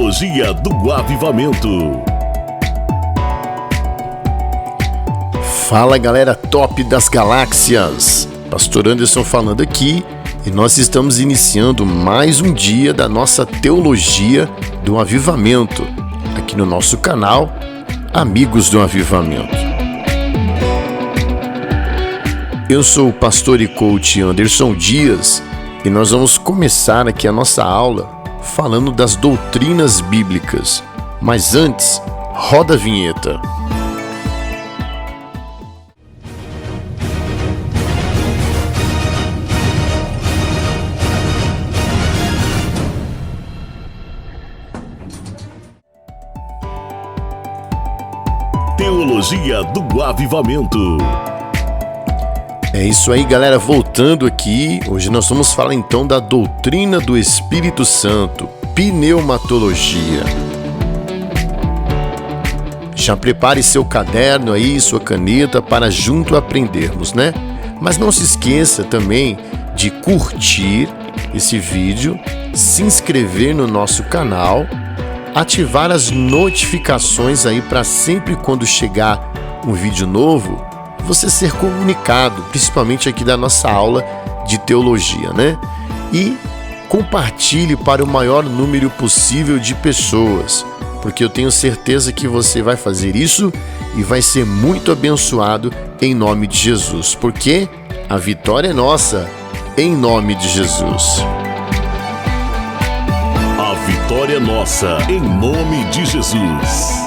Teologia do Avivamento. Fala galera top das galáxias, Pastor Anderson falando aqui e nós estamos iniciando mais um dia da nossa Teologia do Avivamento, aqui no nosso canal Amigos do Avivamento. Eu sou o pastor e coach Anderson Dias e nós vamos começar aqui a nossa aula falando das doutrinas bíblicas. Mas antes, roda a vinheta. Teologia do Avivamento. É isso aí, galera, voltando aqui, hoje nós vamos falar então da doutrina do Espírito Santo, pneumatologia. Já prepare seu caderno aí, sua caneta para junto aprendermos, né? Mas não se esqueça também de curtir esse vídeo, se inscrever no nosso canal, ativar as notificações aí para sempre quando chegar um vídeo novo, você ser comunicado, principalmente aqui da nossa aula de teologia, né? E compartilhe para o maior número possível de pessoas, porque eu tenho certeza que você vai fazer isso e vai ser muito abençoado em nome de Jesus, porque a vitória é nossa, em nome de Jesus. A vitória é nossa, em nome de Jesus.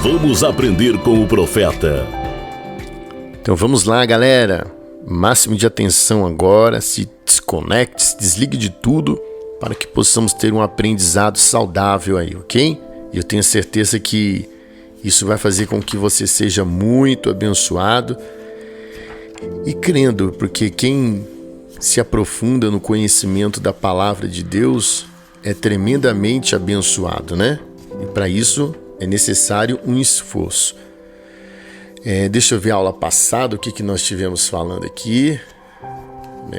Vamos aprender com o profeta. Então vamos lá, galera. Máximo de atenção agora. Se desconecte, se desligue de tudo para que possamos ter um aprendizado saudável aí, ok? E eu tenho certeza que isso vai fazer com que você seja muito abençoado e crendo, porque quem se aprofunda no conhecimento da palavra de Deus é tremendamente abençoado, né? E para isso é necessário um esforço. Deixa eu ver a aula passada, o que nós tivemos falando aqui.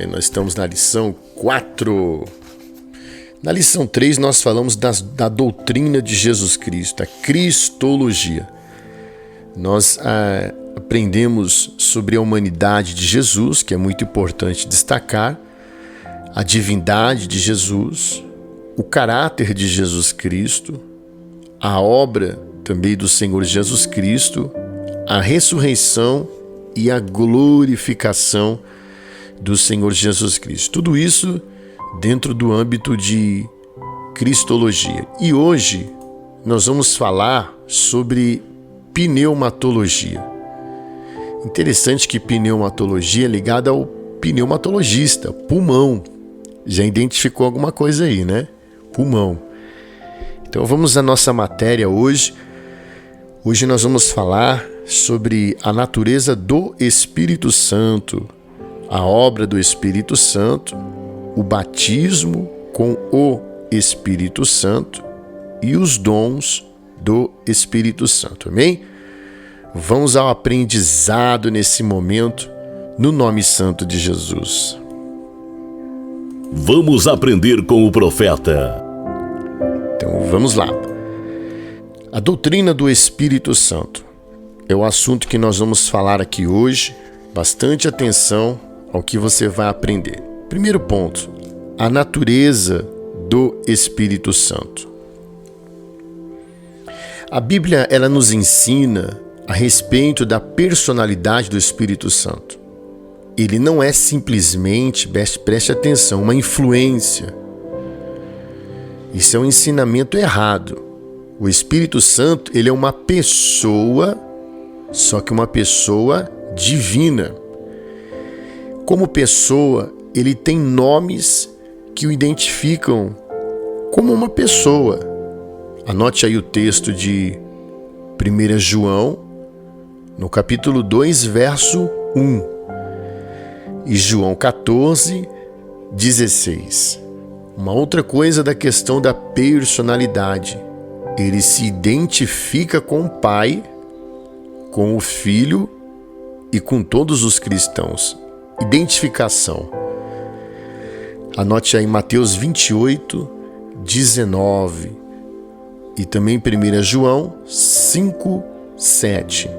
Nós estamos na lição 4. Na lição 3 nós falamos da doutrina de Jesus Cristo, a cristologia. Nós aprendemos sobre a humanidade de Jesus, que é muito importante destacar, a divindade de Jesus, o caráter de Jesus Cristo, a obra também do Senhor Jesus Cristo, a ressurreição e a glorificação do Senhor Jesus Cristo. Tudo isso dentro do âmbito de cristologia. E hoje nós vamos falar sobre pneumatologia. Interessante que pneumatologia é ligada ao pneumatologista, pulmão. Já identificou alguma coisa aí, né? Pulmão. Então vamos à nossa matéria hoje. Hoje nós vamos falar sobre a natureza do Espírito Santo, a obra do Espírito Santo, o batismo com o Espírito Santo e os dons do Espírito Santo, amém? Vamos ao aprendizado nesse momento, no nome santo de Jesus. Vamos aprender com o profeta. Então vamos lá. A doutrina do Espírito Santo é o assunto que nós vamos falar aqui hoje. Bastante atenção ao que você vai aprender. Primeiro ponto, a natureza do Espírito Santo. A Bíblia ela nos ensina a respeito da personalidade do Espírito Santo. Ele não é simplesmente, preste atenção, uma influência. Isso é um ensinamento errado. O Espírito Santo, ele é uma pessoa, só que uma pessoa divina. Como pessoa, ele tem nomes que o identificam como uma pessoa. Anote aí o texto de 1 João, no capítulo 2, verso 1. E João 14, 16. Uma outra coisa da questão da personalidade. Ele se identifica com o Pai, com o Filho e com todos os cristãos. Identificação. Anote aí Mateus 28, 19 e também 1 João 5, 7.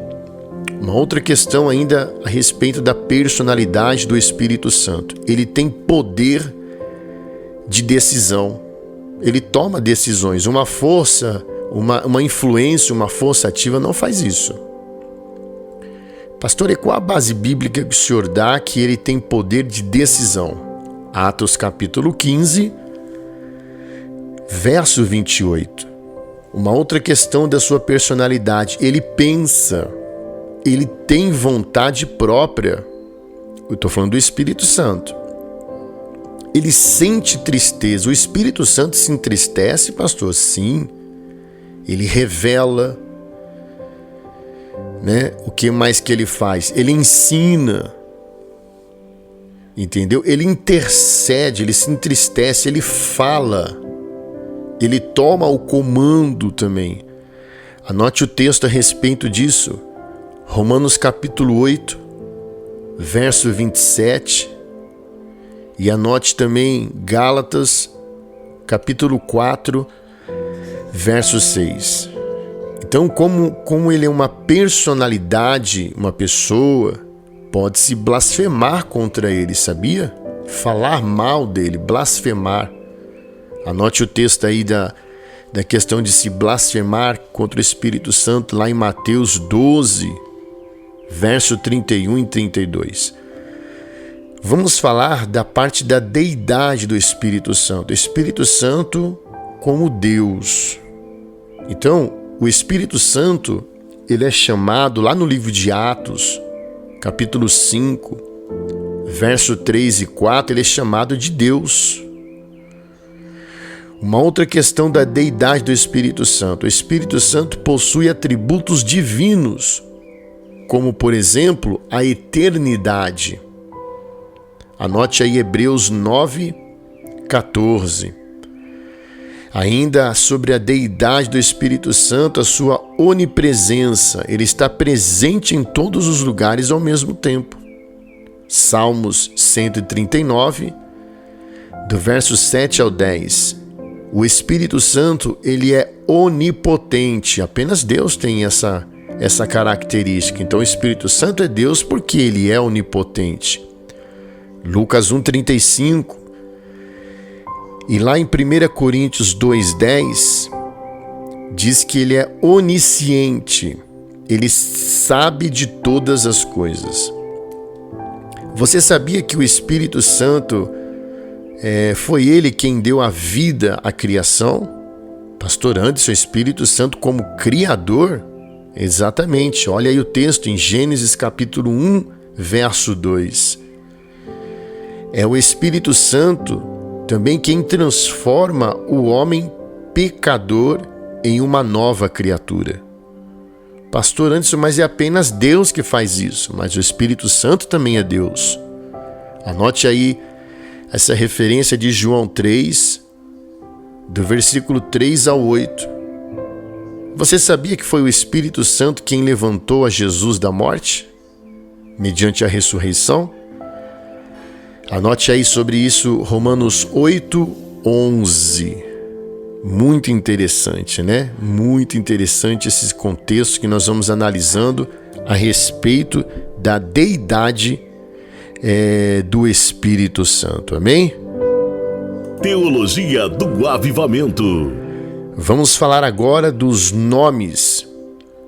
Uma outra questão ainda a respeito da personalidade do Espírito Santo. Ele tem poder de decisão. Ele toma decisões. Uma força, uma influência, uma força ativa não faz isso. Pastor, e qual a base bíblica que o senhor dá que ele tem poder de decisão? Atos capítulo 15, verso 28. Uma outra questão da sua personalidade. Ele pensa, ele tem vontade própria. Eu estou falando do Espírito Santo. Ele sente tristeza. O Espírito Santo se entristece, pastor? Sim. Ele revela, né? O que mais que ele faz? Ele ensina. Entendeu? Ele intercede, ele se entristece, ele fala. Ele toma o comando também. Anote o texto a respeito disso. Romanos capítulo 8, verso 27. E anote também Gálatas capítulo 4, verso 6. Então, como ele é uma personalidade, uma pessoa, pode-se blasfemar contra ele, sabia? Falar mal dele, blasfemar. Anote o texto aí da questão de se blasfemar contra o Espírito Santo, lá em Mateus 12, verso 31 e 32. Vamos falar da parte da deidade do Espírito Santo. O Espírito Santo como Deus. Então, o Espírito Santo, ele é chamado lá no livro de Atos, capítulo 5, verso 3 e 4, ele é chamado de Deus. Uma outra questão da deidade do Espírito Santo. O Espírito Santo possui atributos divinos, como, por exemplo, a eternidade. Anote aí Hebreus 9, 14. Ainda sobre a deidade do Espírito Santo, a sua onipresença. Ele está presente em todos os lugares ao mesmo tempo. Salmos 139, do verso 7 ao 10. O Espírito Santo, ele é onipotente. Apenas Deus tem essa característica. Então, o Espírito Santo é Deus porque ele é onipotente. Lucas 1,35. E lá em 1 Coríntios 2,10, diz que ele é onisciente. Ele sabe de todas as coisas. Você sabia que o Espírito Santo foi ele quem deu a vida à criação? Pastor Anderson, o Espírito Santo como Criador? Exatamente, olha aí o texto em Gênesis capítulo 1, verso 2. É o Espírito Santo também quem transforma o homem pecador em uma nova criatura. Pastor Anderson, mas é apenas Deus que faz isso, mas o Espírito Santo também é Deus. Anote aí essa referência de João 3, do versículo 3 ao 8. Você sabia que foi o Espírito Santo quem levantou a Jesus da morte, mediante a ressurreição? Anote aí sobre isso Romanos 8, 11. Muito interessante, né? Muito interessante esse contexto que nós vamos analisando a respeito da deidade do Espírito Santo. Amém? Teologia do Avivamento. Vamos falar agora dos nomes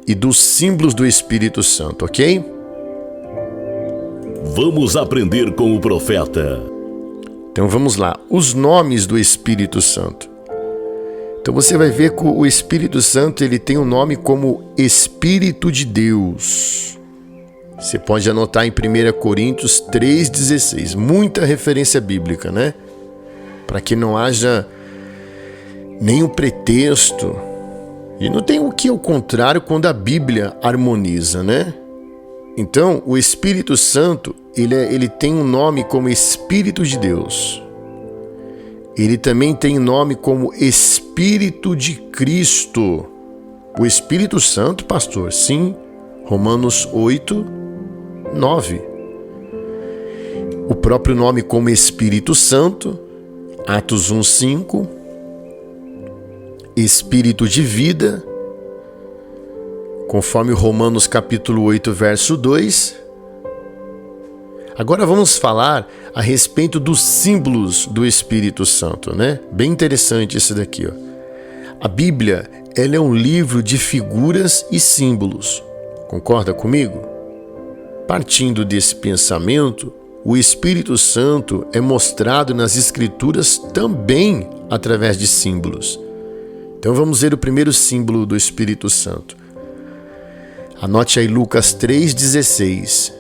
e dos símbolos do Espírito Santo, ok? Vamos aprender com o profeta. Então vamos lá. Os nomes do Espírito Santo. Então você vai ver que o Espírito Santo ele tem um nome como Espírito de Deus. Você pode anotar em 1 Coríntios 3,16. Muita referência bíblica, né? Para que não haja nenhum pretexto. E não tem o que ao contrário quando a Bíblia harmoniza, né? Então, o Espírito Santo, ele tem um nome como Espírito de Deus. Ele também tem nome como Espírito de Cristo. O Espírito Santo, pastor, sim. Romanos 8, 9. O próprio nome como Espírito Santo, Atos 1:5, espírito de vida, conforme Romanos capítulo 8, verso 2. Agora vamos falar a respeito dos símbolos do Espírito Santo, né? Bem interessante isso daqui, ó. A Bíblia, ela é um livro de figuras e símbolos. Concorda comigo? Partindo desse pensamento, o Espírito Santo é mostrado nas Escrituras também através de símbolos. Então vamos ver o primeiro símbolo do Espírito Santo. Anote aí Lucas 3,16.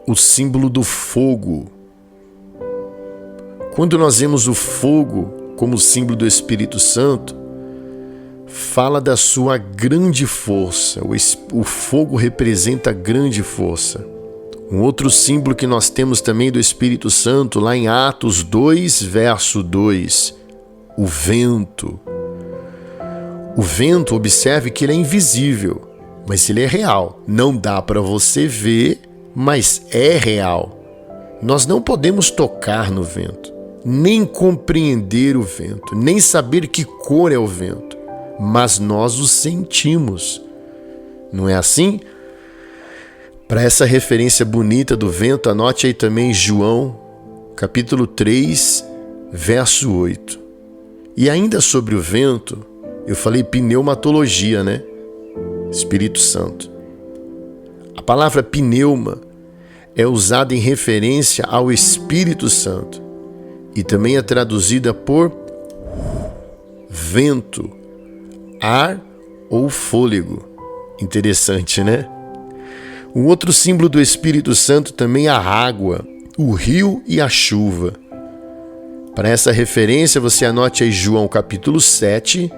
O símbolo do fogo. Quando nós vemos o fogo como símbolo do Espírito Santo, fala da sua grande força. O fogo representa grande força. Um outro símbolo que nós temos também do Espírito Santo, lá em Atos 2, verso 2, o vento. O vento, observe que ele é invisível, mas ele é real. Não dá para você ver, mas é real. Nós não podemos tocar no vento, nem compreender o vento, nem saber que cor é o vento, mas nós o sentimos. Não é assim? Para essa referência bonita do vento, anote aí também João, capítulo 3, verso 8. E ainda sobre o vento, eu falei pneumatologia, né? Espírito Santo. A palavra pneuma é usada em referência ao Espírito Santo e também é traduzida por vento, ar ou fôlego. Interessante, né? Um outro símbolo do Espírito Santo também é a água, o rio e a chuva. Para essa referência, você anote aí João capítulo 7,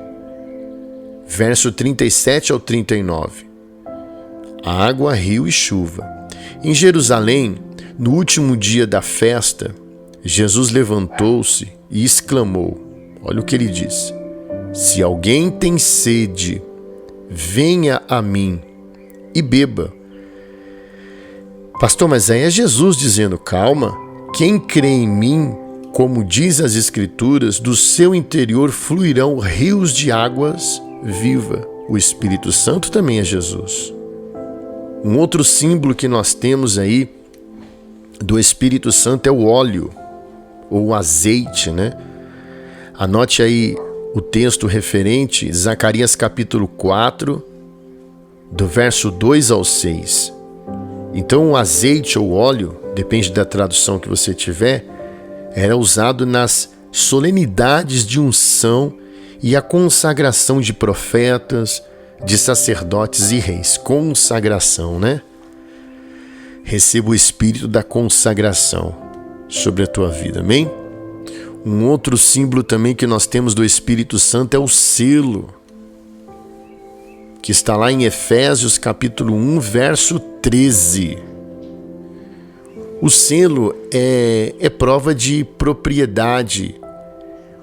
verso 37 ao 39. Água, rio e chuva. Em Jerusalém, no último dia da festa, Jesus levantou-se e exclamou, olha o que ele disse: se alguém tem sede, venha a mim e beba. Pastor, mas aí é Jesus dizendo, calma, quem crê em mim, como diz as Escrituras, do seu interior fluirão rios de águas viva. O Espírito Santo também é Jesus. Um outro símbolo que nós temos aí do Espírito Santo é o óleo, ou o azeite, né? Anote aí o texto referente, Zacarias capítulo 4, do verso 2 ao 6. Então o azeite ou óleo, depende da tradução que você tiver, era usado nas solenidades de unção e a consagração de profetas, de sacerdotes e reis. Consagração, né? Receba o espírito da consagração sobre a tua vida, amém? Um outro símbolo também que nós temos do Espírito Santo é o selo, que está lá em Efésios capítulo 1, verso 13. O selo é prova de propriedade.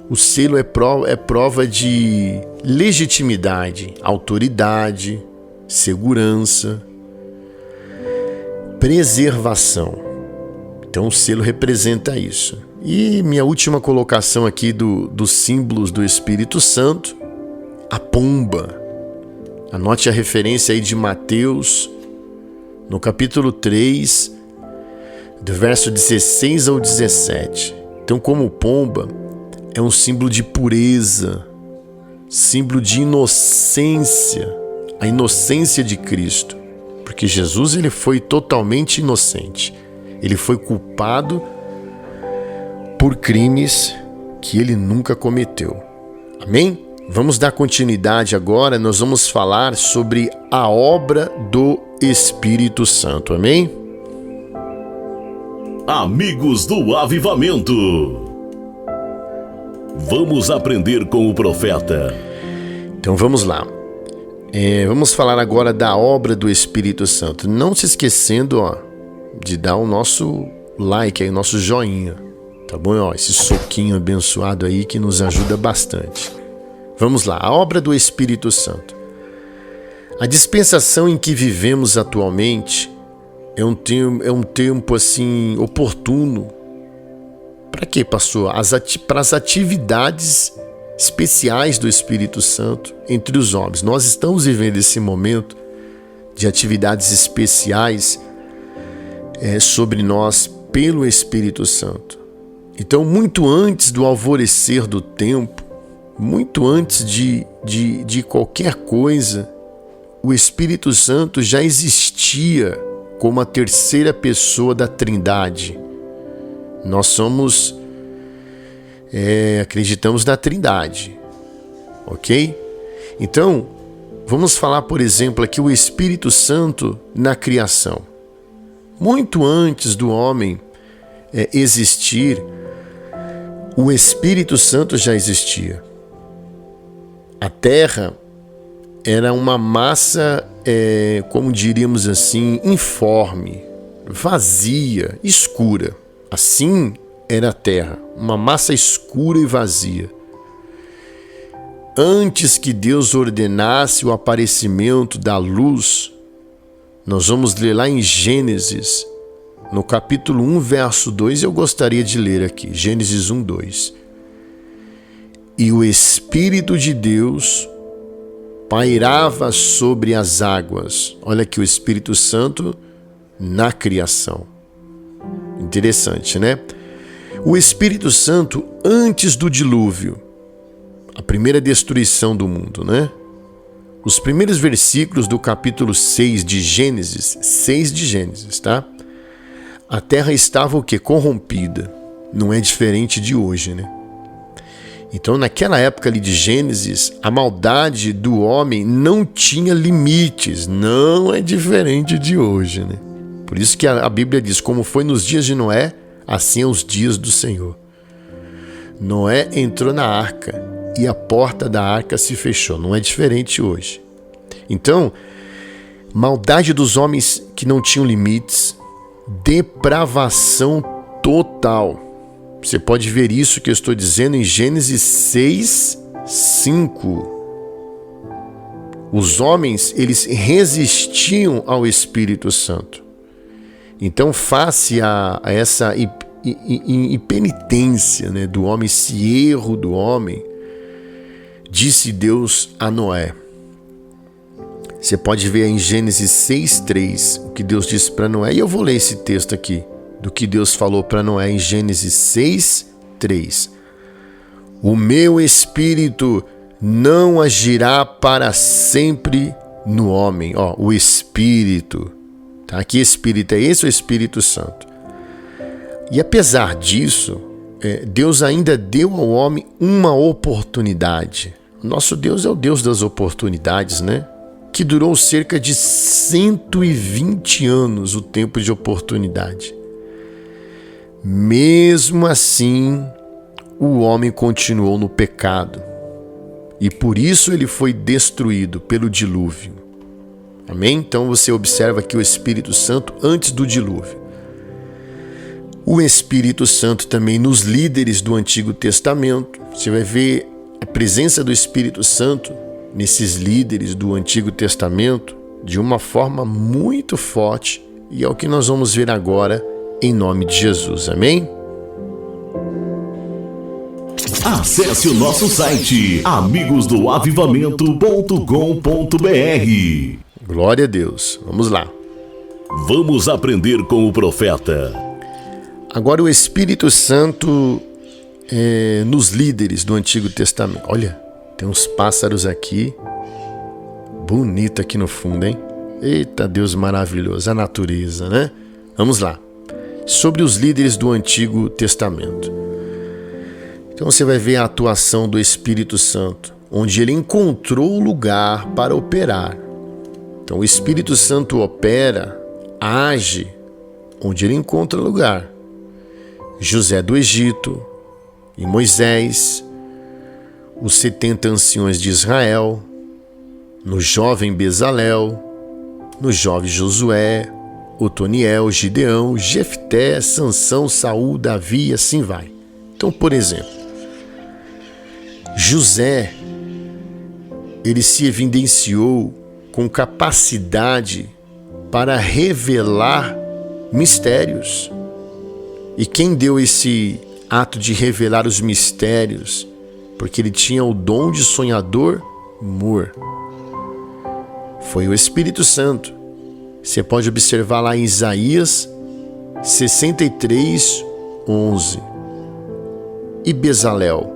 O selo é prova de legitimidade, autoridade, segurança, preservação. Então o selo representa isso. E minha última colocação aqui dos símbolos do Espírito Santo, a pomba. Anote a referência aí de Mateus, no capítulo 3, do verso 16 ao 17. Então, como pomba, é um símbolo de pureza, símbolo de inocência, a inocência de Cristo. Porque Jesus, ele foi totalmente inocente. Ele foi culpado por crimes que ele nunca cometeu. Amém? Vamos dar continuidade agora, nós vamos falar sobre a obra do Espírito Santo. Amém? Amigos do Avivamento, vamos aprender com o profeta. Então vamos lá. Vamos falar agora da obra do Espírito Santo. Não se esquecendo, de dar o nosso like aí, o nosso joinha. Tá bom? Esse soquinho abençoado aí que nos ajuda bastante. Vamos lá, a obra do Espírito Santo. A dispensação em que vivemos atualmente é um tempo assim oportuno Para quê, pastor? Para as atividades especiais do Espírito Santo entre os homens. Nós estamos vivendo esse momento de atividades especiais sobre nós pelo Espírito Santo. Então, muito antes do alvorecer do tempo, muito antes de qualquer coisa, o Espírito Santo já existia como a terceira pessoa da Trindade. Nós acreditamos na Trindade, ok? Então, vamos falar, por exemplo, aqui o Espírito Santo na criação. Muito antes do homem existir, o Espírito Santo já existia. A terra era uma massa, como diríamos assim, informe, vazia, escura. Assim era a terra, uma massa escura e vazia. Antes que Deus ordenasse o aparecimento da luz, nós vamos ler lá em Gênesis, no capítulo 1, verso 2, eu gostaria de ler aqui, Gênesis 1, 2. E o Espírito de Deus pairava sobre as águas. Olha aqui o Espírito Santo na criação. Interessante, né? O Espírito Santo antes do dilúvio, a primeira destruição do mundo, né? Os primeiros versículos do capítulo 6 de Gênesis, tá? A terra estava o quê? Corrompida. Não é diferente de hoje, né? Então, naquela época ali de Gênesis, a maldade do homem não tinha limites. Não é diferente de hoje, né? Por isso que a Bíblia diz, como foi nos dias de Noé, assim é os dias do Senhor. Noé entrou na arca e a porta da arca se fechou. Não é diferente hoje. Então, maldade dos homens que não tinham limites, depravação total. Você pode ver isso que eu estou dizendo em Gênesis 6, 5. Os homens, eles resistiam ao Espírito Santo. Então, face a essa impenitência, né, do homem, esse erro do homem, disse Deus a Noé. Você pode ver em Gênesis 6:3 o que Deus disse para Noé. E eu vou ler esse texto aqui, do que Deus falou para Noé em Gênesis 6:3. O meu Espírito não agirá para sempre no homem. Ó, o Espírito. Tá? Que Espírito é esse? O Espírito Santo. E apesar disso, Deus ainda deu ao homem uma oportunidade. Nosso Deus é o Deus das oportunidades, né? Que durou cerca de 120 anos o tempo de oportunidade. Mesmo assim, o homem continuou no pecado. E por isso ele foi destruído pelo dilúvio. Amém? Então você observa aqui o Espírito Santo antes do dilúvio. O Espírito Santo também nos líderes do Antigo Testamento. Você vai ver a presença do Espírito Santo nesses líderes do Antigo Testamento de uma forma muito forte, e é o que nós vamos ver agora em nome de Jesus. Amém? Acesse o nosso site amigosdoavivamento.com.br. Glória a Deus. Vamos lá. Vamos aprender com o profeta. Agora o Espírito Santo nos líderes do Antigo Testamento. Olha, tem uns pássaros aqui. Bonito aqui no fundo, hein? Eita, Deus maravilhoso. A natureza, né? Vamos lá. Sobre os líderes do Antigo Testamento. Então você vai ver a atuação do Espírito Santo, onde ele encontrou lugar para operar. Então o Espírito Santo opera, age, onde ele encontra lugar. José do Egito, e Moisés, os 70 anciões de Israel, no jovem Bezalel, no jovem Josué, Otoniel, Gideão, Jefté, Sansão, Saul, Davi e assim vai. Então, por exemplo, José, ele se evidenciou com capacidade para revelar mistérios. E quem deu esse ato de revelar os mistérios, porque ele tinha o dom de sonhador mor. Foi o Espírito Santo. Você pode observar lá em Isaías 63, 11. E Bezalel.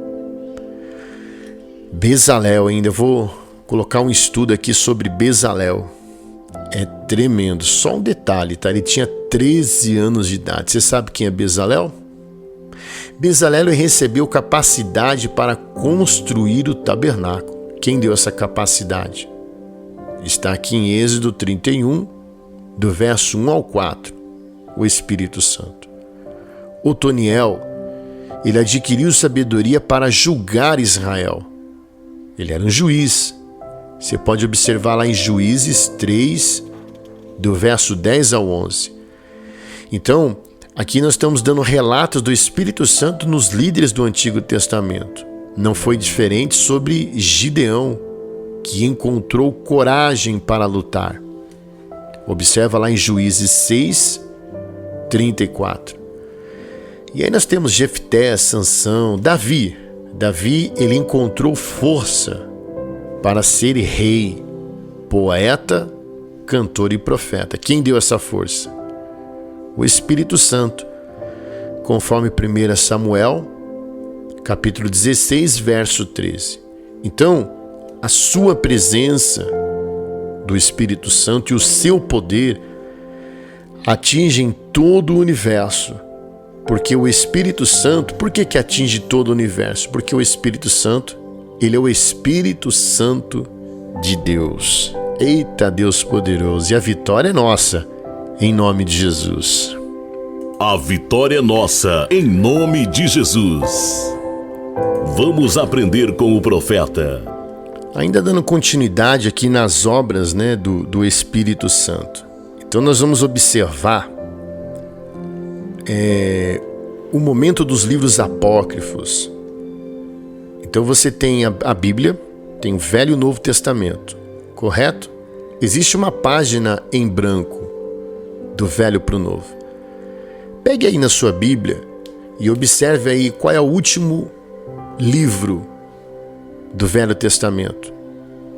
Bezalel, ainda vou colocar um estudo aqui sobre Bezalel. É tremendo. Só um detalhe, tá? Ele tinha 13 anos de idade. Você sabe quem é Bezalel? Bezalel recebeu capacidade para construir o tabernáculo. Quem deu essa capacidade? Está aqui em Êxodo 31, do verso 1 ao 4. O Espírito Santo. Otoniel, ele adquiriu sabedoria para julgar Israel. Ele era um juiz. Você pode observar lá em Juízes 3, do verso 10 ao 11. Então, aqui nós estamos dando relatos do Espírito Santo nos líderes do Antigo Testamento. Não foi diferente sobre Gideão, que encontrou coragem para lutar. Observa lá em Juízes 6, 34. E aí nós temos Jefté, Sansão, Davi. Davi, ele encontrou força para ser rei, poeta, cantor e profeta. Quem deu essa força? O Espírito Santo, conforme 1 Samuel, capítulo 16, verso 13. Então, a sua presença do Espírito Santo e o seu poder atingem todo o universo. Porque o Espírito Santo, por que atinge todo o universo? Porque o Espírito Santo, ele é o Espírito Santo de Deus. Eita, Deus poderoso! E a vitória é nossa, em nome de Jesus. A vitória é nossa, em nome de Jesus. Vamos aprender com o profeta. Ainda dando continuidade aqui nas obras, do Espírito Santo. Então nós vamos observar o momento dos livros apócrifos. Então você tem a Bíblia, tem o Velho e o Novo Testamento, correto? Existe uma página em branco do Velho para o Novo. Pegue aí na sua Bíblia e observe aí qual é o último livro do Velho Testamento.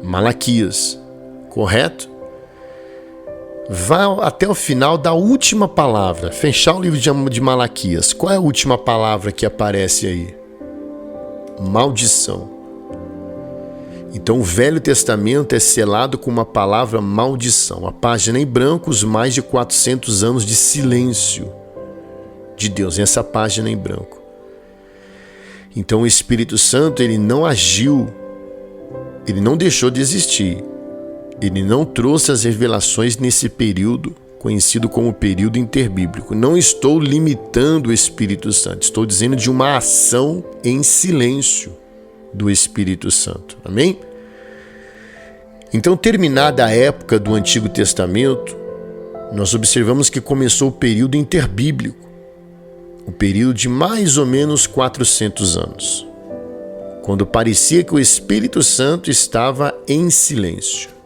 Malaquias, correto? Vá até o final da última palavra, fechar o livro de Malaquias. Qual é a última palavra que aparece aí? Maldição. Então o Velho Testamento é selado com uma palavra maldição. A página em branco, os mais de 400 anos de silêncio de Deus, essa página em branco. Então o Espírito Santo, ele não agiu, ele não deixou de existir. Ele não trouxe as revelações nesse período, conhecido como período interbíblico. Não estou limitando o Espírito Santo, estou dizendo de uma ação em silêncio do Espírito Santo. Amém? Então, terminada a época do Antigo Testamento, nós observamos que começou o período interbíblico, o período de mais ou menos 400 anos, quando parecia que o Espírito Santo estava em silêncio.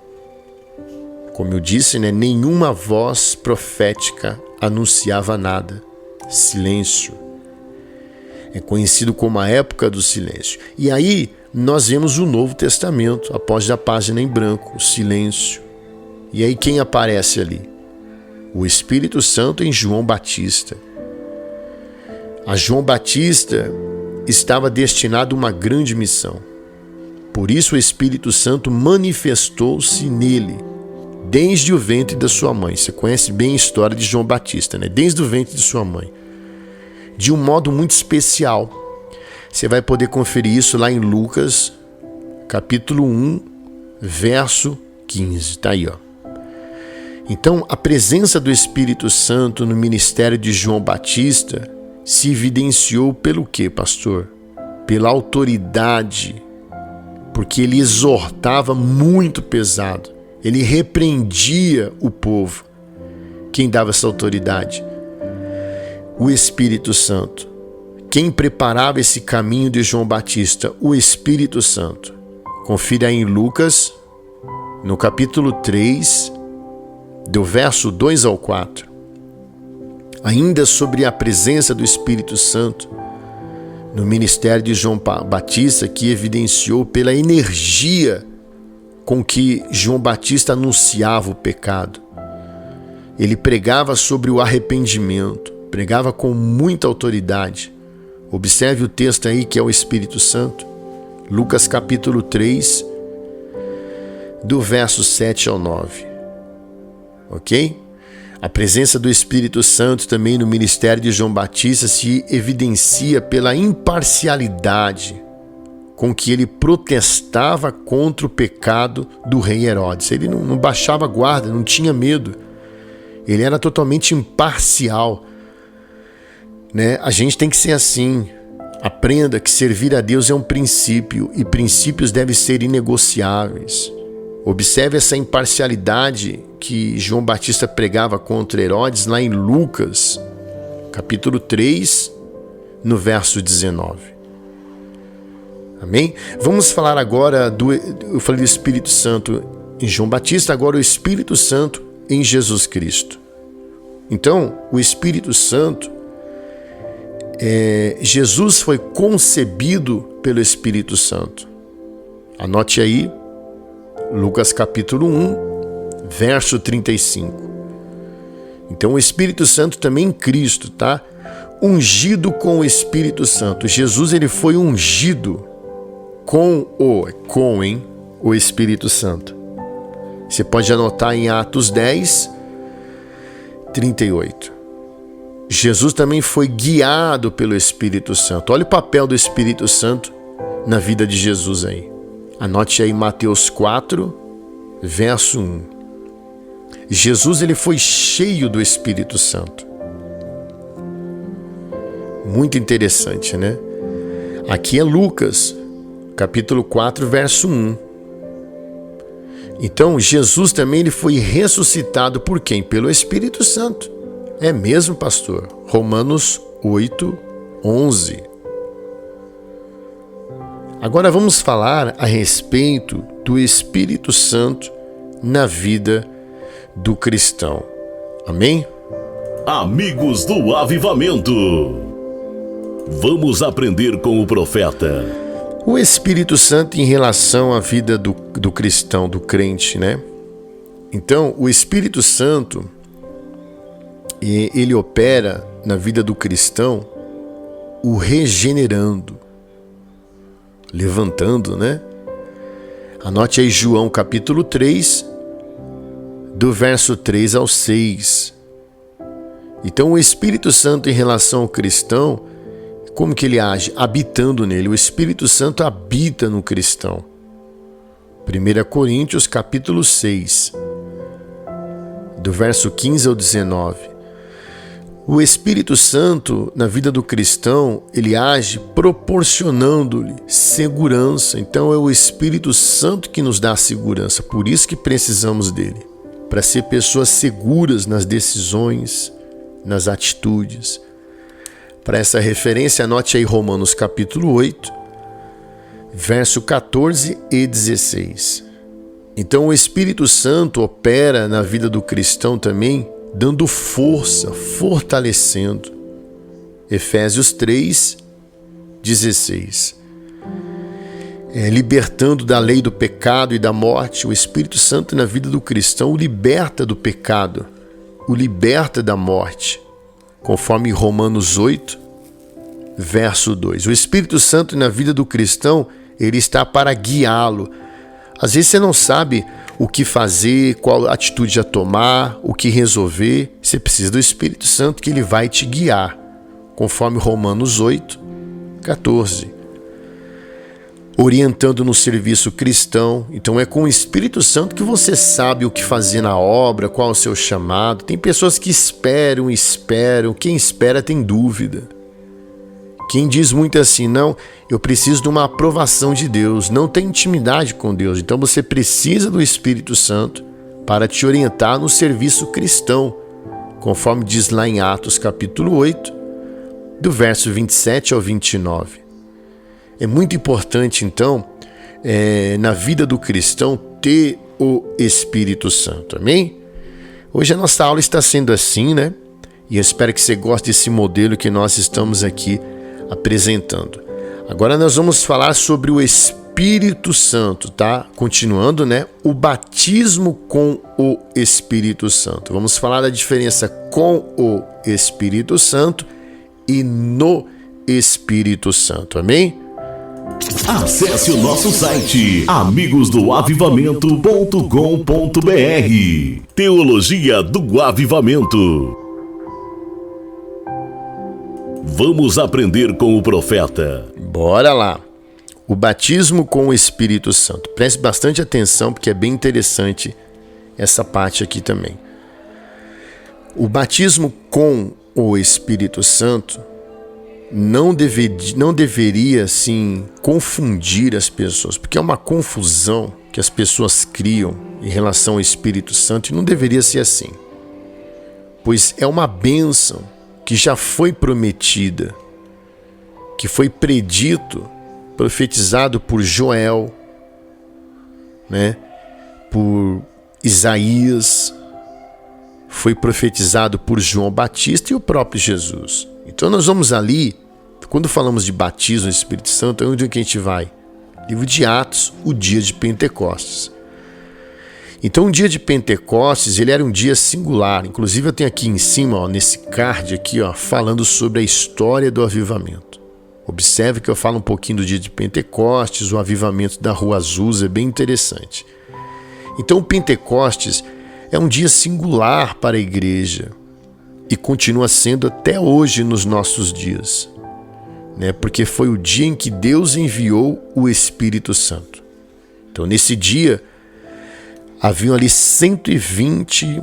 Como eu disse, nenhuma voz profética anunciava nada. Silêncio. É conhecido como a época do silêncio. E aí nós vemos o Novo Testamento, após a página em branco, o silêncio. E aí quem aparece ali? O Espírito Santo em João Batista. A João Batista estava destinado a uma grande missão. Por isso o Espírito Santo manifestou-se nele, desde o ventre da sua mãe. Você conhece bem a história de João Batista, desde o ventre de sua mãe. De um modo muito especial. Você vai poder conferir isso lá em Lucas, capítulo 1, verso 15. Está aí, ó. Então, a presença do Espírito Santo no ministério de João Batista se evidenciou pelo quê, pastor? Pela autoridade, porque ele exortava muito pesado. Ele repreendia o povo. Quem dava essa autoridade? O Espírito Santo. Quem preparava esse caminho de João Batista? O Espírito Santo. Confira aí em Lucas, no capítulo 3, do verso 2 ao 4. Ainda sobre a presença do Espírito Santo, no ministério de João Batista, que evidenciou pela energia com que João Batista anunciava o pecado. Ele pregava sobre o arrependimento, pregava com muita autoridade. Observe o texto aí, que é o Espírito Santo. Lucas capítulo 3, do verso 7 ao 9. Ok? A presença do Espírito Santo também no ministério de João Batista se evidencia pela imparcialidade com que ele protestava contra o pecado do rei Herodes. Ele não baixava a guarda, não tinha medo. Ele era totalmente imparcial, né? A gente tem que ser assim. Aprenda que servir a Deus é um princípio e princípios devem ser inegociáveis. Observe essa imparcialidade que João Batista pregava contra Herodes lá em Lucas, capítulo 3, no verso 19. Amém? Vamos falar agora eu falei do Espírito Santo em João Batista, agora o Espírito Santo em Jesus Cristo. Então, o Espírito Santo, Jesus foi concebido pelo Espírito Santo. Anote aí, Lucas capítulo 1, verso 35. Então o Espírito Santo também em Cristo, tá? Ungido com o Espírito Santo. Jesus, ele foi ungido com o Espírito Santo. Você pode anotar em Atos 10, 38. Jesus também foi guiado pelo Espírito Santo. Olha o papel do Espírito Santo na vida de Jesus aí. Anote aí Mateus 4, verso 1. Jesus, ele foi cheio do Espírito Santo. Muito interessante, né? Aqui é Lucas, capítulo 4, verso 1. Então, Jesus também ele foi ressuscitado por quem? Pelo Espírito Santo. É mesmo, pastor? Romanos 8, 11. Agora vamos falar a respeito do Espírito Santo na vida do cristão. Amém? Amigos do Avivamento, vamos aprender com o profeta. O Espírito Santo em relação à vida do cristão, do crente, né? Então, o Espírito Santo, ele opera na vida do cristão o regenerando, levantando, né? Anote aí João capítulo 3, do verso 3 ao 6. Então o Espírito Santo em relação ao cristão, como que ele age? Habitando nele. O Espírito Santo habita no cristão. 1 Coríntios capítulo 6, do verso 15 ao 19. O Espírito Santo, na vida do cristão, ele age proporcionando-lhe segurança. Então é o Espírito Santo que nos dá segurança. Por isso que precisamos dele. Para ser pessoas seguras nas decisões, nas atitudes. Para essa referência, anote aí Romanos capítulo 8, verso 14 e 16. Então o Espírito Santo opera na vida do cristão também, dando força, fortalecendo. Efésios 3, 16. Libertando da lei do pecado e da morte. O Espírito Santo na vida do cristão o liberta do pecado, o liberta da morte, conforme Romanos 8, verso 2. O Espírito Santo na vida do cristão, ele está para guiá-lo. Às vezes você não sabe o que fazer, qual atitude a tomar, o que resolver. Você precisa do Espírito Santo que ele vai te guiar, conforme Romanos 8, 14. Orientando no serviço cristão. Então é com o Espírito Santo que você sabe o que fazer na obra, qual é o seu chamado. Tem pessoas que esperam. Quem espera tem dúvida. Quem diz muito assim, não, eu preciso de uma aprovação de Deus, não tem intimidade com Deus. Então você precisa do Espírito Santo para te orientar no serviço cristão, conforme diz lá em Atos capítulo 8, do verso 27 ao 29. É muito importante, então, na vida do cristão, ter o Espírito Santo, amém? Hoje a nossa aula está sendo assim, né? E eu espero que você goste desse modelo que nós estamos aqui apresentando. Agora nós vamos falar sobre o Espírito Santo, tá? Continuando, né? O batismo com o Espírito Santo. Vamos falar da diferença com o Espírito Santo e no Espírito Santo, amém? Acesse o nosso site amigosdoavivamento.com.br. Teologia do Avivamento. Vamos aprender com o profeta. Bora lá. O batismo com o Espírito Santo. Preste bastante atenção porque é bem interessante essa parte aqui também. O batismo com o Espírito Santo não deveria, assim, confundir as pessoas, porque é uma confusão que as pessoas criam em relação ao Espírito Santo e não deveria ser assim. Pois é uma bênção que já foi prometida, que foi predito, profetizado por Joel, né? Por Isaías, foi profetizado por João Batista e o próprio Jesus. Então nós vamos ali, quando falamos de batismo no Espírito Santo, é onde que a gente vai? Livro de Atos, o dia de Pentecostes. Então o dia de Pentecostes, ele era um dia singular. Inclusive eu tenho aqui em cima, ó, nesse card aqui, ó, falando sobre a história do avivamento. Observe que eu falo um pouquinho do dia de Pentecostes, o avivamento da Rua Azusa, é bem interessante. Então o Pentecostes é um dia singular para a igreja e continua sendo até hoje nos nossos dias, né? Porque foi o dia em que Deus enviou o Espírito Santo. Então nesse dia haviam ali 120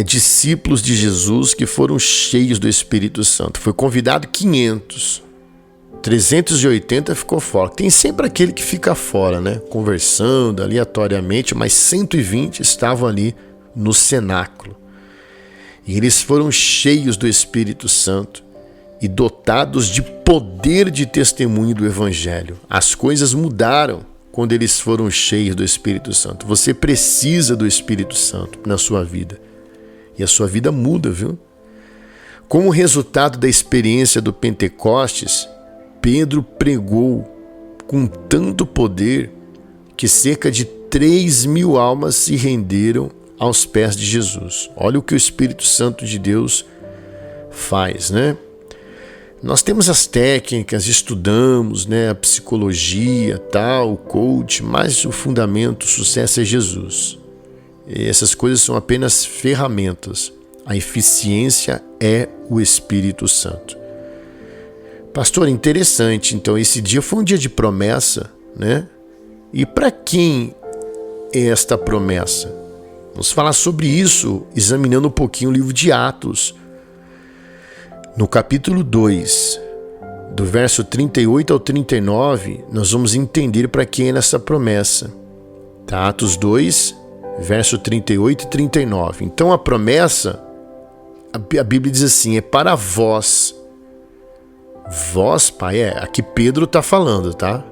discípulos de Jesus que foram cheios do Espírito Santo. Foi convidado 500. 380 ficou fora. Tem sempre aquele que fica fora, né? Conversando aleatoriamente, mas 120 estavam ali no cenáculo. E eles foram cheios do Espírito Santo e dotados de poder de testemunho do Evangelho. As coisas mudaram quando eles foram cheios do Espírito Santo. Você precisa do Espírito Santo na sua vida. E a sua vida muda, viu? Como resultado da experiência do Pentecostes, Pedro pregou com tanto poder que cerca de 3.000 almas se renderam aos pés de Jesus. Olha o que o Espírito Santo de Deus faz, né? Nós temos as técnicas, estudamos, né, a psicologia, tal, o coach, mas o fundamento, o sucesso é Jesus. E essas coisas são apenas ferramentas. A eficiência é o Espírito Santo. Pastor, interessante. Então, esse dia foi um dia de promessa, né? E para quem é esta promessa? Vamos falar sobre isso examinando um pouquinho o livro de Atos. No capítulo 2, do verso 38 ao 39, nós vamos entender para quem é essa promessa. Tá? Atos 2, verso 38 e 39. Então a promessa, a Bíblia diz assim, é para vós. Vós, Pai, aqui Pedro está falando, tá?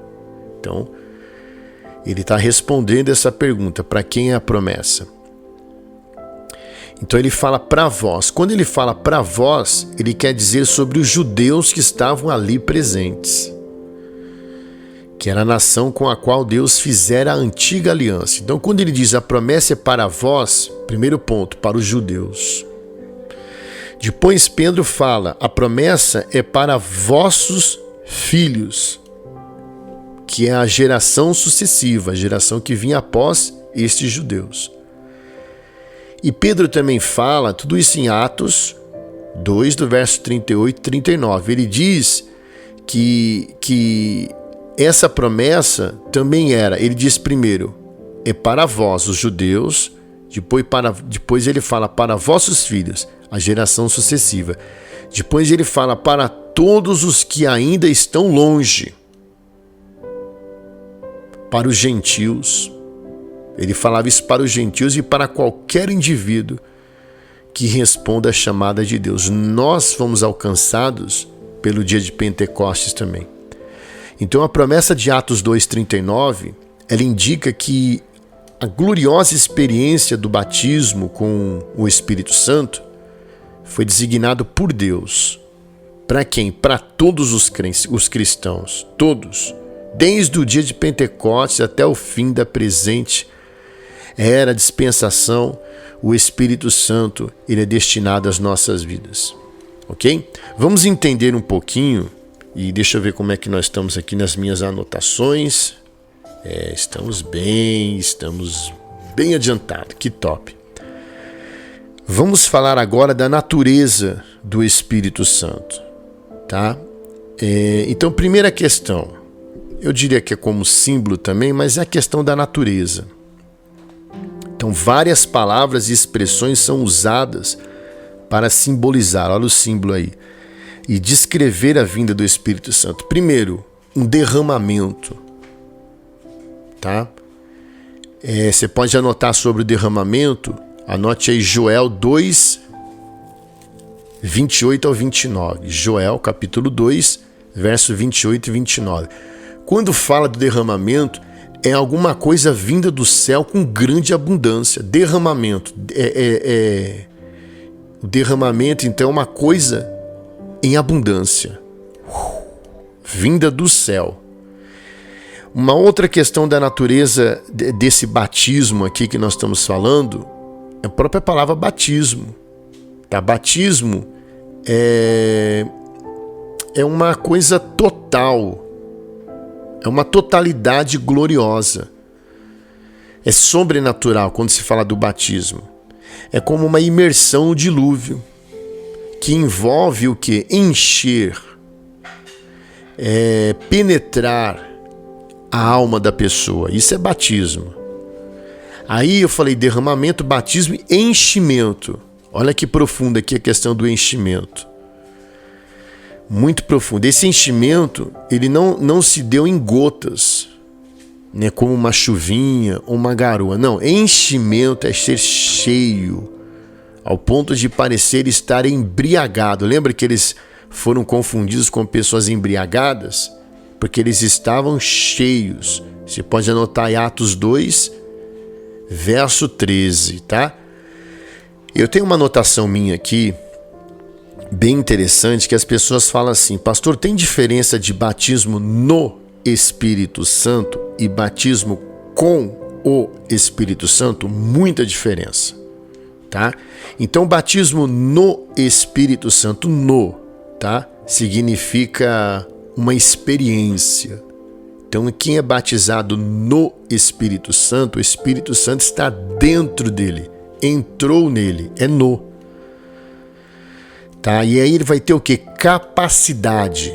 Então, ele está respondendo essa pergunta, para quem é a promessa? Então ele fala para vós. Quando ele fala para vós, ele quer dizer sobre os judeus que estavam ali presentes, que era a nação com a qual Deus fizera a antiga aliança. Então quando ele diz a promessa é para vós, primeiro ponto, para os judeus. Depois Pedro fala, a promessa é para vossos filhos, que é a geração sucessiva, a geração que vinha após estes judeus. E Pedro também fala, tudo isso em Atos 2, do verso 38 e 39. Ele diz que essa promessa também era, ele diz primeiro, é para vós, os judeus, depois ele fala para vossos filhos, a geração sucessiva. Depois ele fala para todos os que ainda estão longe, para os gentios. Ele falava isso para os gentios e para qualquer indivíduo que responda à chamada de Deus. Nós fomos alcançados pelo dia de Pentecostes também. Então a promessa de Atos 2,39, ela indica que a gloriosa experiência do batismo com o Espírito Santo foi designado por Deus Para quem? Para todos os cristãos, todos. Desde o dia de Pentecostes até o fim da presente era dispensação, o Espírito Santo ele é destinado às nossas vidas. Ok? Vamos entender um pouquinho, e deixa eu ver como é que nós estamos aqui nas minhas anotações. Estamos bem adiantados, que top. Vamos falar agora da natureza do Espírito Santo, tá? Então, primeira questão, eu diria que é como símbolo também, mas é a questão da natureza. Então, várias palavras e expressões são usadas para simbolizar, olha o símbolo aí, e descrever a vinda do Espírito Santo. Primeiro, um derramamento, tá? Você pode anotar sobre o derramamento, anote aí Joel 2, 28 ao 29. Joel, capítulo 2, verso 28 e 29. Quando fala do derramamento, é alguma coisa vinda do céu com grande abundância. Derramamento. O derramamento, então, é uma coisa em abundância. Vinda do céu. Uma outra questão da natureza desse batismo aqui que nós estamos falando é a própria palavra batismo. Tá? Batismo é uma coisa total. É uma totalidade gloriosa. É sobrenatural quando se fala do batismo. É como uma imersão no dilúvio, que envolve o quê? Encher, penetrar a alma da pessoa. Isso é batismo. Aí eu falei derramamento, batismo e enchimento. Olha que profunda aqui a questão do enchimento. Muito profundo. Esse enchimento, ele não se deu em gotas, né, como uma chuvinha ou uma garoa. Não, enchimento é ser cheio, ao ponto de parecer estar embriagado. Lembra que eles foram confundidos com pessoas embriagadas? Porque eles estavam cheios. Você pode anotar em Atos 2, verso 13, tá? Eu tenho uma anotação minha aqui, bem interessante, que as pessoas falam assim: pastor, tem diferença de batismo no Espírito Santo e batismo com o Espírito Santo? Muita diferença, tá? Então, batismo no Espírito Santo, tá? Significa uma experiência. Então, quem é batizado no Espírito Santo, o Espírito Santo está dentro dele, entrou nele, é no. Tá? E aí ele vai ter o quê? Capacidade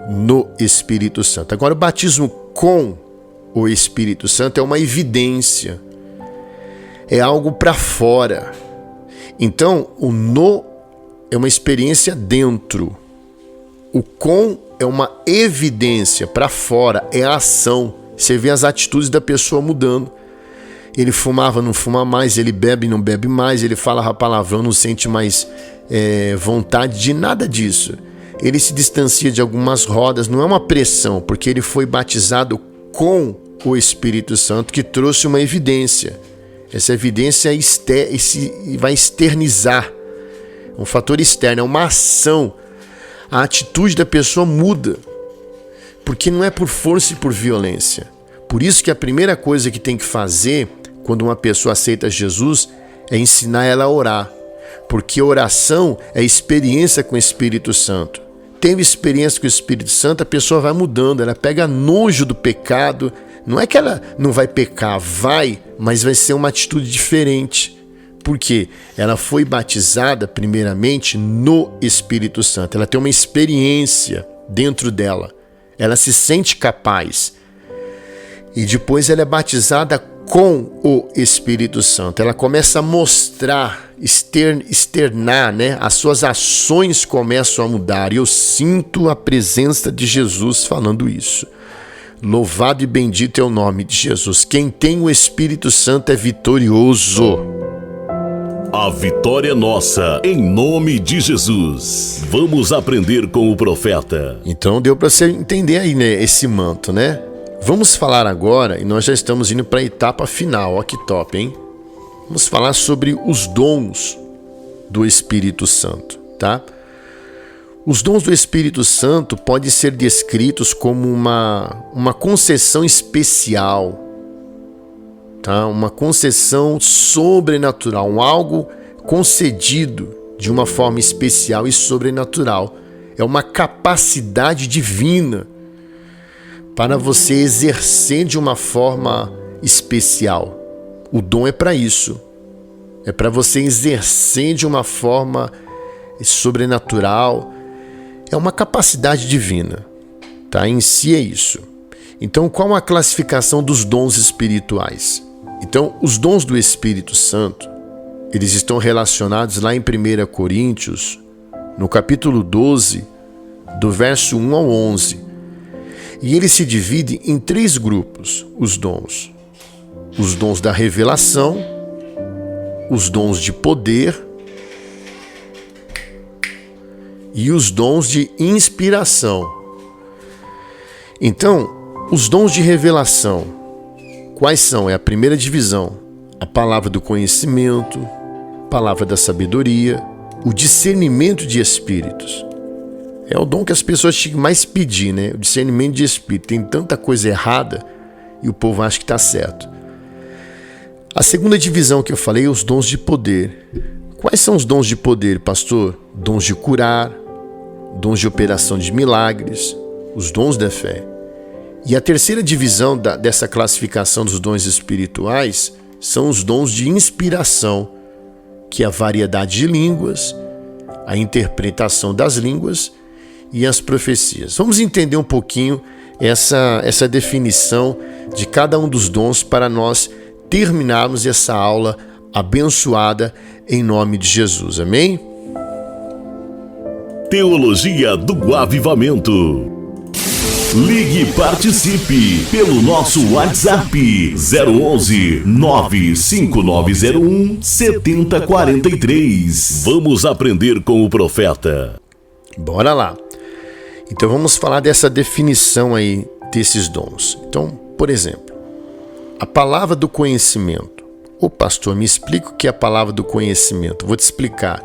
no Espírito Santo. Agora, o batismo com o Espírito Santo é uma evidência, é algo para fora. Então, o no é uma experiência dentro, o com é uma evidência para fora, é a ação. Você vê as atitudes da pessoa mudando. Ele fumava, não fuma mais, ele bebe, não bebe mais, ele fala palavrão, não sente mais vontade de nada disso. Ele se distancia de algumas rodas, não é uma pressão, porque ele foi batizado com o Espírito Santo, que trouxe uma evidência. Essa evidência vai externizar, um fator externo, é uma ação. A atitude da pessoa muda, porque não é por força e por violência. Por isso que a primeira coisa que tem que fazer quando uma pessoa aceita Jesus é ensinar ela a orar, porque oração é experiência com o Espírito Santo. Teve experiência com o Espírito Santo, a pessoa vai mudando, ela pega nojo do pecado. Não é que ela não vai pecar, vai, mas vai ser uma atitude diferente. Por quê? Ela foi batizada primeiramente no Espírito Santo. Ela tem uma experiência dentro dela. Ela se sente capaz. E depois ela é batizada com o Espírito Santo. Ela começa a mostrar, externar, né? As suas ações começam a mudar. E eu sinto a presença de Jesus falando isso. Louvado e bendito é o nome de Jesus. Quem tem o Espírito Santo é vitorioso. A vitória é nossa, em nome de Jesus. Vamos aprender com o profeta. Então deu para você entender aí, né, esse manto, né? Vamos falar agora, e nós já estamos indo para a etapa final. Ó que top, hein? Vamos falar sobre os dons do Espírito Santo, tá? Os dons do Espírito Santo podem ser descritos como uma concessão especial, tá? Uma concessão sobrenatural, algo concedido de uma forma especial e sobrenatural. É uma capacidade divina para você exercer de uma forma especial. O dom é para isso. É para você exercer de uma forma sobrenatural. É uma capacidade divina, tá? Em si é isso. Então, qual a classificação dos dons espirituais? Então, os dons do Espírito Santo, eles estão relacionados lá em 1 Coríntios, no capítulo 12, do verso 1 ao 11. E ele se divide em 3 grupos, os dons. Os dons da revelação, os dons de poder e os dons de inspiração. Então, os dons de revelação, quais são? É a primeira divisão: a palavra do conhecimento, a palavra da sabedoria, o discernimento de espíritos. É o dom que as pessoas tinham mais pedir, né? O discernimento de espírito. Tem tanta coisa errada e o povo acha que está certo. A segunda divisão que eu falei é os dons de poder. Quais são os dons de poder, pastor? Dons de curar, dons de operação de milagres, os dons da fé. E a terceira divisão dessa classificação dos dons espirituais são os dons de inspiração, que é a variedade de línguas, a interpretação das línguas e as profecias. Vamos entender um pouquinho essa definição de cada um dos dons para nós terminarmos essa aula abençoada em nome de Jesus. Amém? Teologia do Avivamento. Ligue e participe pelo nosso WhatsApp 011 95901 7043. Vamos aprender com o profeta. Bora lá. Então vamos falar dessa definição aí desses dons. Então, por exemplo, a palavra do conhecimento. Ô pastor, me explica o que é a palavra do conhecimento. Vou te explicar.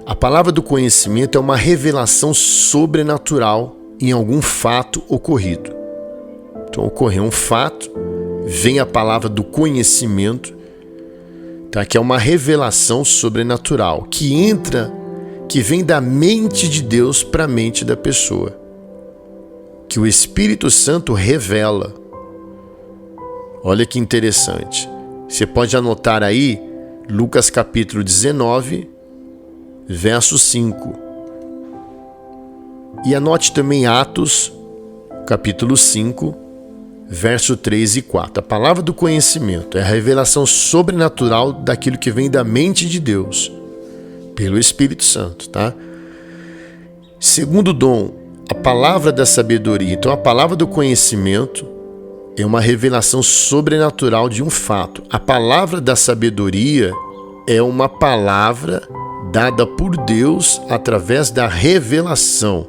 A palavra do conhecimento é uma revelação sobrenatural em algum fato ocorrido. Então ocorreu um fato, vem a palavra do conhecimento, tá? Que é uma revelação sobrenatural, que vem da mente de Deus para a mente da pessoa, que o Espírito Santo revela. Olha que interessante. Você pode anotar aí Lucas capítulo 19, verso 5. E anote também Atos, capítulo 5, verso 3 e 4. A palavra do conhecimento é a revelação sobrenatural daquilo que vem da mente de Deus, pelo Espírito Santo, tá? Segundo dom, a palavra da sabedoria. Então, a palavra do conhecimento é uma revelação sobrenatural de um fato. A palavra da sabedoria é uma palavra dada por Deus através da revelação,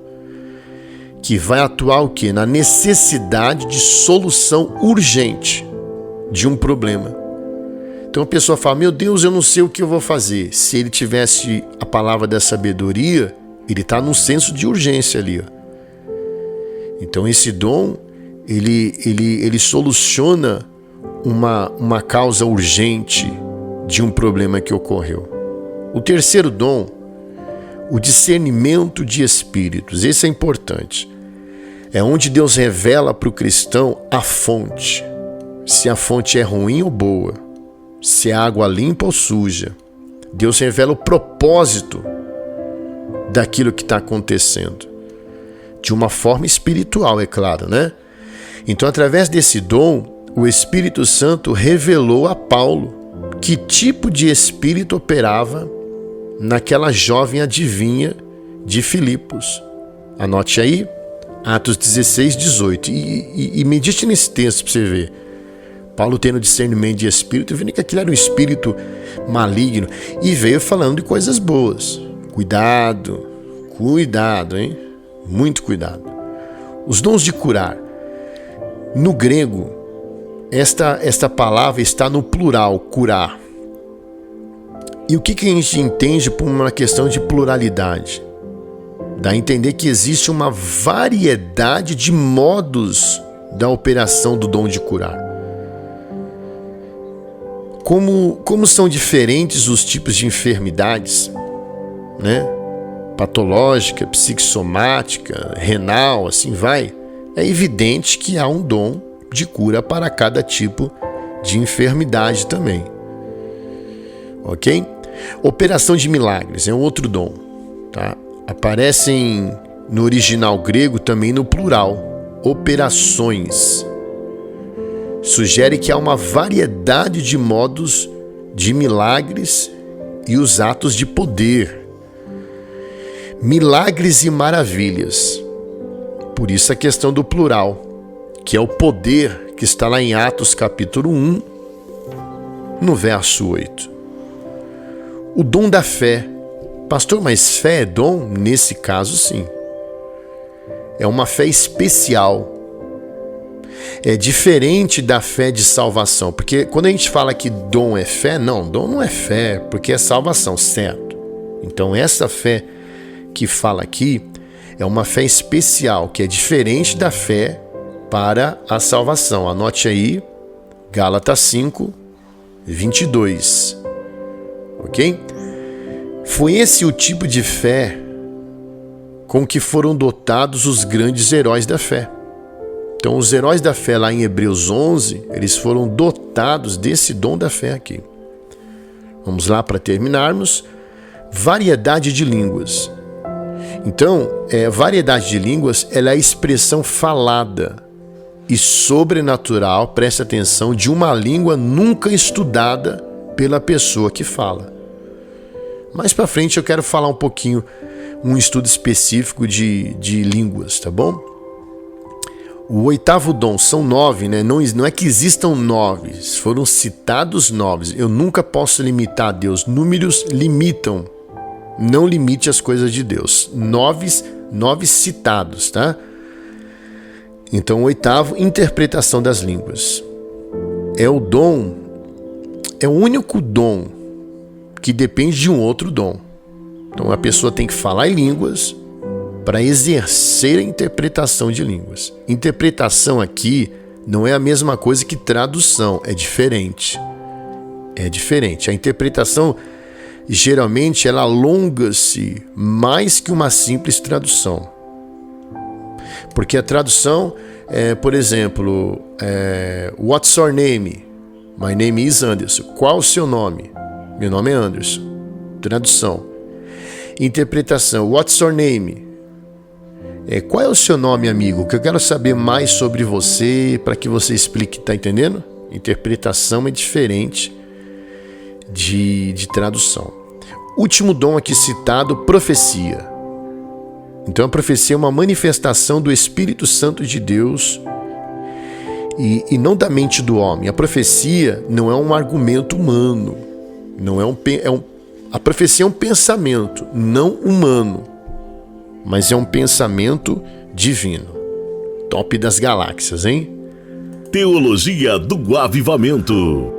que vai atuar o quê? Na necessidade de solução urgente de um problema. Então a pessoa fala, meu Deus, eu não sei o que eu vou fazer. Se ele tivesse a palavra da sabedoria, ele está num senso de urgência ali. Ó. Então esse dom, ele soluciona uma causa urgente de um problema que ocorreu. O terceiro dom, o discernimento de espíritos. Esse é importante. É onde Deus revela para o cristão a fonte. Se a fonte é ruim ou boa. Se é água limpa ou suja. Deus revela o propósito daquilo que está acontecendo. De uma forma espiritual, é claro, né? Então, através desse dom, o Espírito Santo revelou a Paulo que tipo de espírito operava naquela jovem adivinha de Filipos. Anote aí, Atos 16, 18. E medite nesse texto para você ver. Paulo tendo discernimento de espírito, vendo que aquilo era um espírito maligno, e veio falando de coisas boas. Cuidado, hein? Muito cuidado. Os dons de curar. No grego, esta palavra está no plural, curar. E o que a gente entende por uma questão de pluralidade? Dá a entender que existe uma variedade de modos da operação do dom de curar. Como são diferentes os tipos de enfermidades, né? Patológica, psicossomática, renal, assim vai, é evidente que há um dom de cura para cada tipo de enfermidade também. Ok? Operação de milagres é um outro dom, tá? Aparecem no original grego também no plural, operações. Sugere que há uma variedade de modos de milagres e os atos de poder. Milagres e maravilhas. Por isso a questão do plural, que é o poder que está lá em Atos capítulo 1, no verso 8. O dom da fé. Pastor, mas fé é dom? Nesse caso, sim. É uma fé especial. É diferente da fé de salvação. Porque quando a gente fala que dom é fé, não, dom não é fé, porque é salvação, certo? Então essa fé que fala aqui é uma fé especial, que é diferente da fé para a salvação. Anote aí, Gálatas 5, 22. Ok? Foi esse o tipo de fé com que foram dotados os grandes heróis da fé. Então, os heróis da fé lá em Hebreus 11, eles foram dotados desse dom da fé aqui. Vamos lá para terminarmos. Variedade de línguas. Então, variedade de línguas ela é a expressão falada e sobrenatural, preste atenção, de uma língua nunca estudada pela pessoa que fala. Mais para frente eu quero falar um pouquinho, um estudo específico de línguas, tá bom? O oitavo dom, são 9, né? Não é que existam 9, foram citados 9. Eu nunca posso limitar a Deus, números limitam. Não limite as coisas de Deus. 9 citados, tá? Então, o oitavo, interpretação das línguas. É o dom, é o único dom que depende de um outro dom. Então, a pessoa tem que falar em línguas para exercer a interpretação de línguas. Interpretação aqui não é a mesma coisa que tradução, é diferente. É diferente. A interpretação geralmente ela alonga-se mais que uma simples tradução. Porque a tradução por exemplo, what's your name? My name is Anderson. Qual o seu nome? Meu nome é Anderson. Tradução. Interpretação. What's your name? Qual é o seu nome, amigo? Que eu quero saber mais sobre você para que você explique, tá entendendo? Interpretação é diferente de tradução. Último dom aqui citado, profecia. Então a profecia é uma manifestação do Espírito Santo de Deus e não da mente do homem. A profecia não é um argumento humano, não a profecia é um pensamento não humano, mas é um pensamento divino. Top das galáxias, hein? Teologia do Avivamento.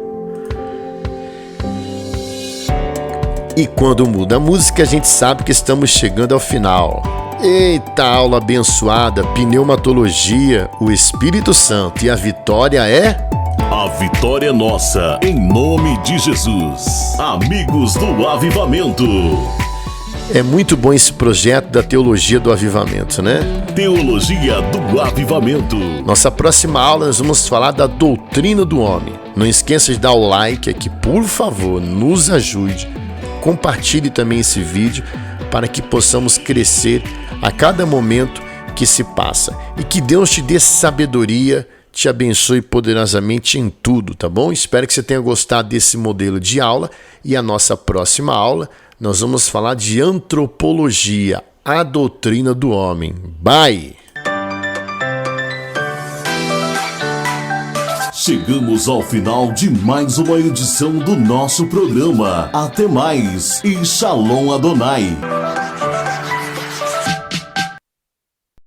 E quando muda a música, a gente sabe que estamos chegando ao final. Eita, aula abençoada, pneumatologia, o Espírito Santo, e a vitória é? A vitória é nossa, em nome de Jesus. Amigos do Avivamento. É muito bom esse projeto da Teologia do Avivamento, né? Teologia do Avivamento. Nossa próxima aula nós vamos falar da doutrina do homem. Não esqueça de dar o like aqui, por favor, nos ajude. Compartilhe também esse vídeo para que possamos crescer a cada momento que se passa. E que Deus te dê sabedoria, te abençoe poderosamente em tudo, tá bom? Espero que você tenha gostado desse modelo de aula. E a nossa próxima aula, nós vamos falar de antropologia, a doutrina do homem. Bye! Chegamos ao final de mais uma edição do nosso programa. Até mais e Shalom Adonai.